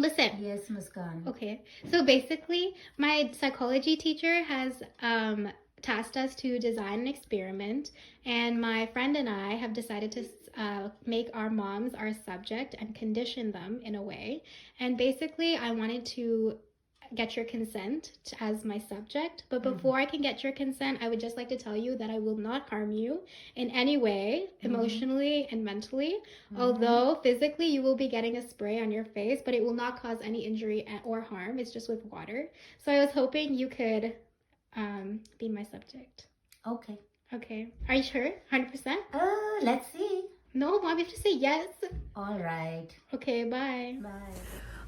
listen. Yes, Muskan. Okay, so basically, my psychology teacher has tasked us to design an experiment, and my friend and I have decided to make our moms our subject and condition them in a way. And basically, I wanted to get your consent as my subject, but before I can get your consent, I would just like to tell you that I will not harm you in any way, emotionally and mentally. Although physically you will be getting a spray on your face, but it will not cause any injury or harm. It's just with water. So I was hoping you could be my subject. Okay. Okay, are you sure? 100%? Let's see. No, mom, you have to say yes. All right. Okay, bye. Bye.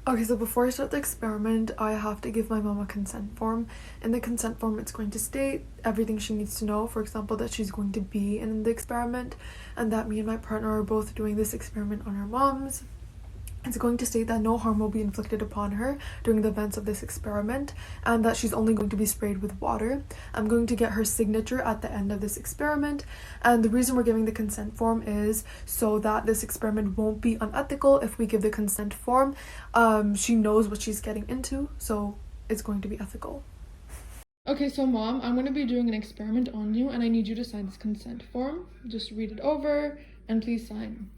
Okay, so before I start the experiment, I have to give my mom a consent form. In the consent form, it's going to state everything she needs to know. For example, that she's going to be in the experiment and that me and my partner are both doing this experiment on our moms. It's going to state that no harm will be inflicted upon her during the events of this experiment and that she's only going to be sprayed with water. I'm going to get her signature at the end of this experiment, and the reason we're giving the consent form is so that this experiment won't be unethical. If we give the consent form, she knows what she's getting into, so it's going to be ethical. Okay, so Mom, I'm going to be doing an experiment on you and I need you to sign this consent form. Just read it over and please sign.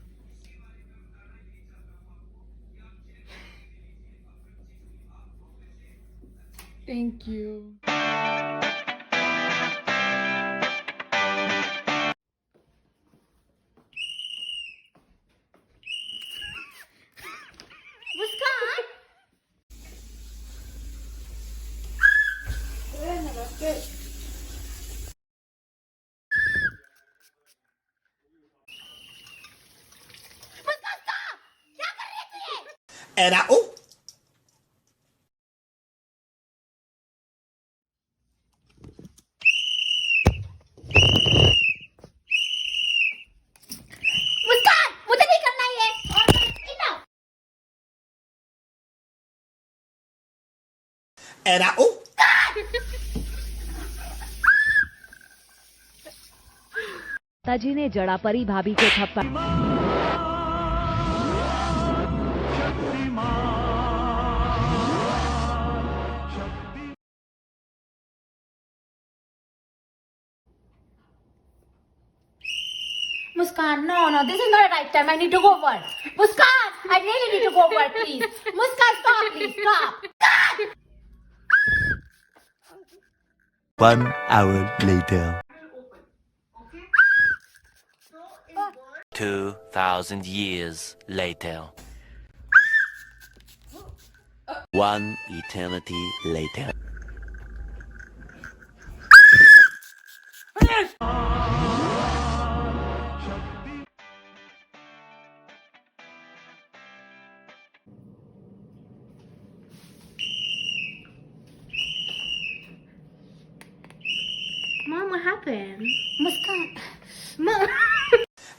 Thank you. Muskan! Muskan, stop! क्या कर रही है तू ये? And I मुस्कान, मुझे नहीं करना ये। Enough. and I ताजी ने जड़ा परी भाभी को थप्पड़। Muskan, no, this is not the right time. I need to go work. Muskan, I really need to go work, please. Muskan, stop, please, stop. 1 hour later. 2,000 years later. 1 eternity later. Mom, what happened? Muskan. Mom.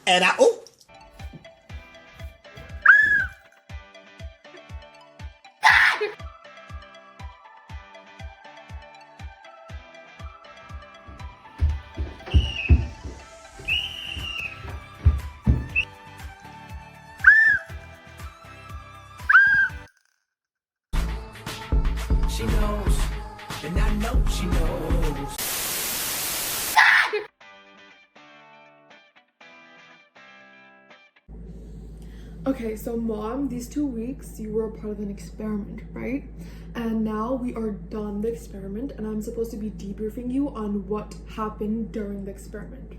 and I She knows, and I know she knows. Okay, so Mom, these 2 weeks you were a part of an experiment, right? And now we are done the experiment and I'm supposed to be debriefing you on what happened during the experiment.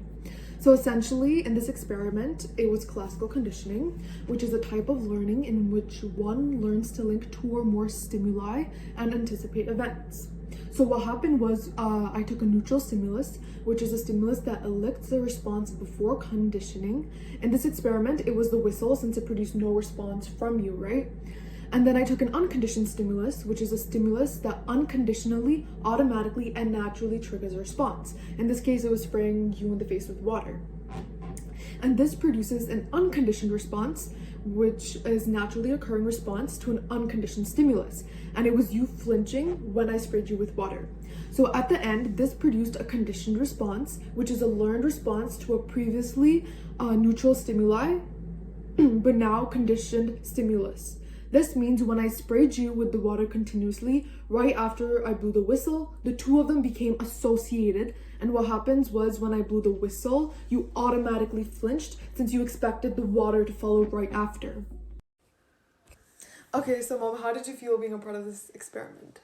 So essentially in this experiment, it was classical conditioning, which is a type of learning in which one learns to link 2 or more stimuli and anticipate events. So what happened was I took a neutral stimulus, which is a stimulus that elicits a response before conditioning. In this experiment, it was the whistle since it produced no response from you, right? And then I took an unconditioned stimulus, which is a stimulus that unconditionally, automatically, and naturally triggers a response. In this case, it was spraying you in the face with water. And this produces an unconditioned response, which is naturally occurring response to an unconditioned stimulus. And it was you flinching when I sprayed you with water. So at the end, this produced a conditioned response, which is a learned response to a previously neutral stimuli, but now conditioned stimulus. This means when I sprayed you with the water continuously, right after I blew the whistle, the two of them became associated. And what happens was when I blew the whistle, you automatically flinched since you expected the water to follow right after. Okay, so Mom, how did you feel being a part of this experiment?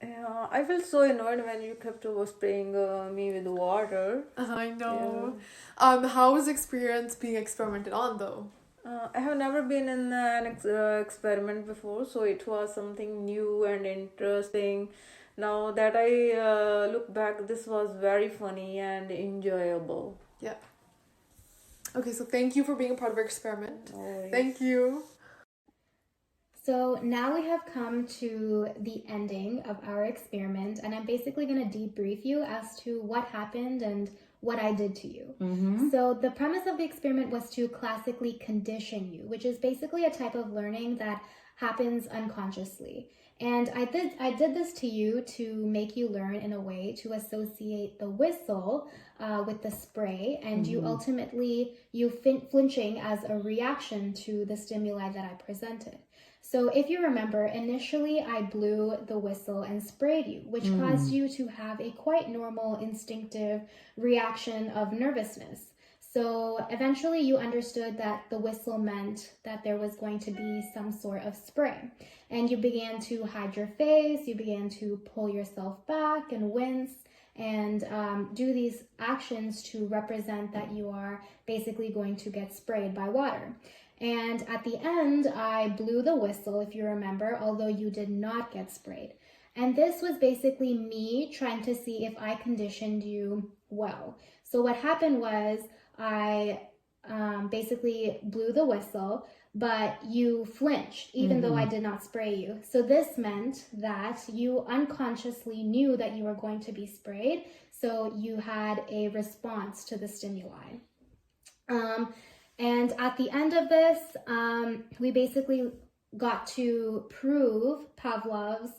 Yeah, I felt so annoyed when you kept spraying me with water. I know. How was the experience being experimented on though? I have never been in an experiment before, so it was something new and interesting. Now that I look back, this was very funny and enjoyable. Yeah. Okay, so thank you for being a part of our experiment. No worries. Thank you. So now we have come to the ending of our experiment, and I'm basically going to debrief you as to what happened and what I did to you. So the premise of the experiment was to classically condition you, which is basically a type of learning that happens unconsciously. And I did this to you to make you learn in a way to associate the whistle with the spray, and you ultimately, flinching as a reaction to the stimuli that I presented. So if you remember, initially I blew the whistle and sprayed you, which caused you to have a quite normal instinctive reaction of nervousness. So eventually you understood that the whistle meant that there was going to be some sort of spray. And you began to hide your face, you began to pull yourself back and wince and do these actions to represent that you are basically going to get sprayed by water. And at the end, I blew the whistle, if you remember, although you did not get sprayed. And this was basically me trying to see if I conditioned you well. So what happened was I basically blew the whistle, but you flinched, even though I did not spray you. So this meant that you unconsciously knew that you were going to be sprayed, so you had a response to the stimuli. And at the end of this, we basically got to prove Pavlov's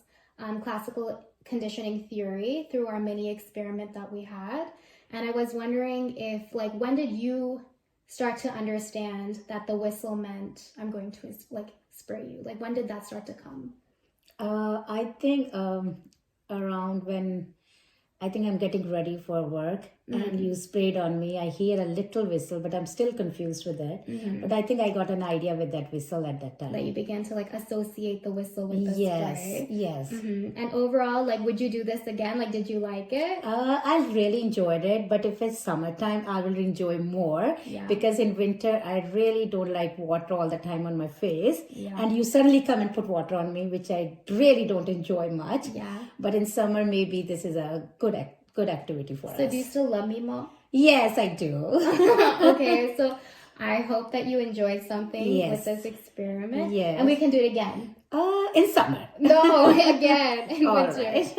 classical conditioning theory through our mini experiment that we had. And I was wondering if, when did you start to understand that the whistle meant I'm going to, spray you? When did that start to come? I think around when I'm getting ready for work and you sprayed on me. I hear a little whistle, but I'm still confused with it. But I think I got an idea with that whistle at that time. That you began to associate the whistle with the spray. Yes. And overall, would you do this again? Did you like it? I really enjoyed it, but if it's summertime, I will enjoy more because in winter, I really don't like water all the time on my face. And you suddenly come and put water on me, which I really don't enjoy much. But in summer, maybe this is a good activity for us. So do you still love me, Mom? Yes, I do. Okay, so I hope that you enjoyed something with this experiment. Yes. And we can do it again. In summer. No, again in All winter. right.